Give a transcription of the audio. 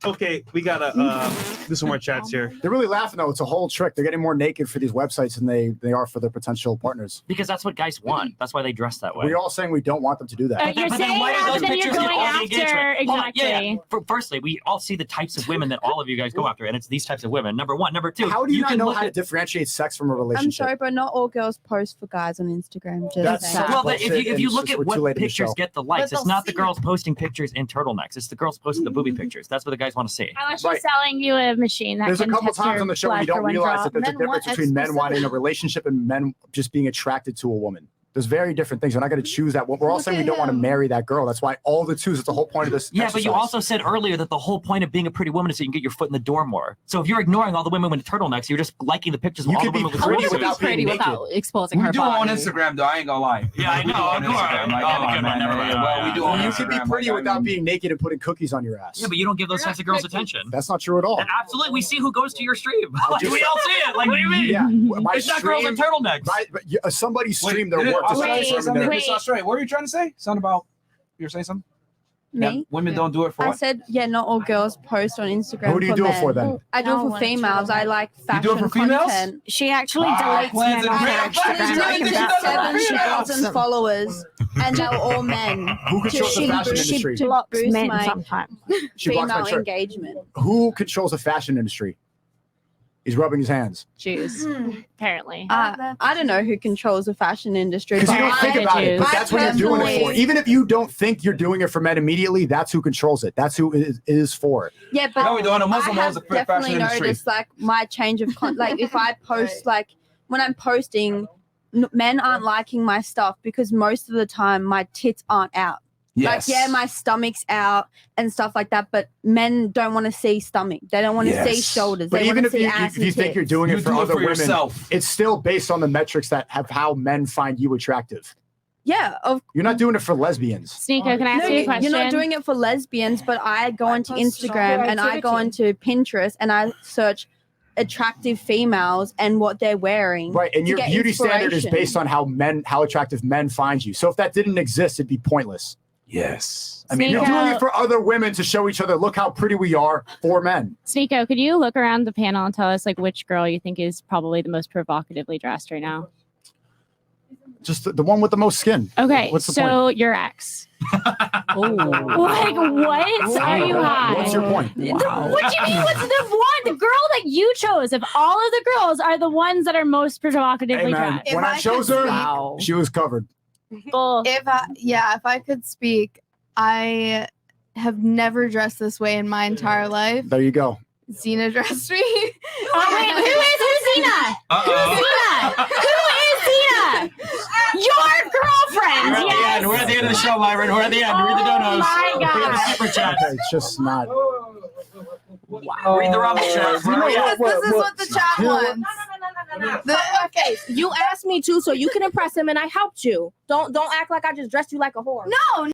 Okay, we gotta do some more chats here. They're really laughing though. It's a whole trick. They're getting more naked for these websites than they are for their potential partners. Because that's what guys want. That's why they dress that way. We're all saying we don't want them to do that. You're saying that, then you're going after exactly. Firstly, we all see the types of women that all of you guys go after, and it's these types of women. Number one. Number two. How do you not know how to differentiate sex from a relationship? I'm sorry, but not all girls post for guys on Instagram. Well, if you look at what pictures get the likes, it's not the girls posting pictures in turtlenecks. It's the girls posting the booby pictures. That's what the guys want to see. Unless she's selling you a machine that There's a can couple test times your on the show where you blood don't for one realize drop. that there's a difference between men wanting a relationship and men just being attracted to a woman. There's very different things. We're not going to choose that. We're all saying we don't want to marry that girl. That's why all the twos. It's the whole point of this. Yeah, exercise. but you also said earlier that the whole point of being a pretty woman is so you can get your foot in the door more. So if you're ignoring all the women with turtlenecks, you're just liking the pictures of all the women with pretty turtlenecks. without exposing her body. We do on Instagram, though. I ain't gonna lie. Yeah, I know. Of course. Well, we do on You Instagram. can be pretty without being naked and putting cookies on your ass. Yeah, but you don't give those types of girls attention. That's not true at all. And absolutely, we see who goes to your stream. Like, we all see it. Like, what do you mean? Yeah, it's not girls in turtlenecks. Right, but somebody streamed their work. What were you trying to say? Something about you were saying something? Me? Yeah, women don't do it for I what? said, yeah, not all girls post on Instagram. Who do you do it for then? I do it for females. I like fashion You do it for females? content. She actually deletes men on her Instagram. Like about 7,000 followers, and they're all men. Who controls the fashion industry? She blocks boosts men my sometimes. She blocks my female shirt. engagement. Who controls the fashion industry? He's rubbing his hands. Jews, apparently. I don't know who controls the fashion industry. Because you but don't think about it, but that's what you're doing it for. personally- Even if you don't think you're doing it for men immediately, that's who controls it. That's who it is for. Yeah, but No, we don't. A Muslim I owns have the fashion definitely industry. noticed like my change of like if I post like when I'm posting, men aren't liking my stuff because most of the time my tits aren't out. Yes. Like, yeah, my stomach's out and stuff like that, but men don't want to see stomach. They don't want to see shoulders. But they even want to if see you, ass if you and think you're tits. doing You it for do it other for women, yourself. it's still based on the metrics that have how men find you attractive. Yeah, You're not doing it for lesbians. Sneako, can I ask you a question? You're not doing it for lesbians, but I go onto Instagram and I go onto Pinterest and I search attractive females and what they're wearing. Right, and to your get beauty standard is inspiration. based on how attractive men find you. So if that didn't exist, it'd be pointless. Yes. I mean, you're doing it for other women to show each other, look how pretty we are for men. Sneako, could you look around the panel and tell us like which girl you think is probably the most provocatively dressed right now? Just the one with the most skin. Okay, What's the so your ex. Like what? Are you high? What's your point? What do you mean? What's the one? The girl that you chose of all of the girls are the ones that are most provocatively Hey man, dressed. when I chose her, she was covered. If I could speak, I have never dressed this way in my entire life. There you go. Xena dressed me. Oh wait, who's Xena? Who's Xena? Who is Xena? Your girlfriend. We're at the end. We're at the end of the show, Myron. We're at the end. Read the donos. my Read the God. super chat. Okay, it's just not. Read the Rumble chat. This is what the chat wants. Okay, you asked me to, so you can impress him, and I helped you. Don't act like I just dressed you like a whore. No.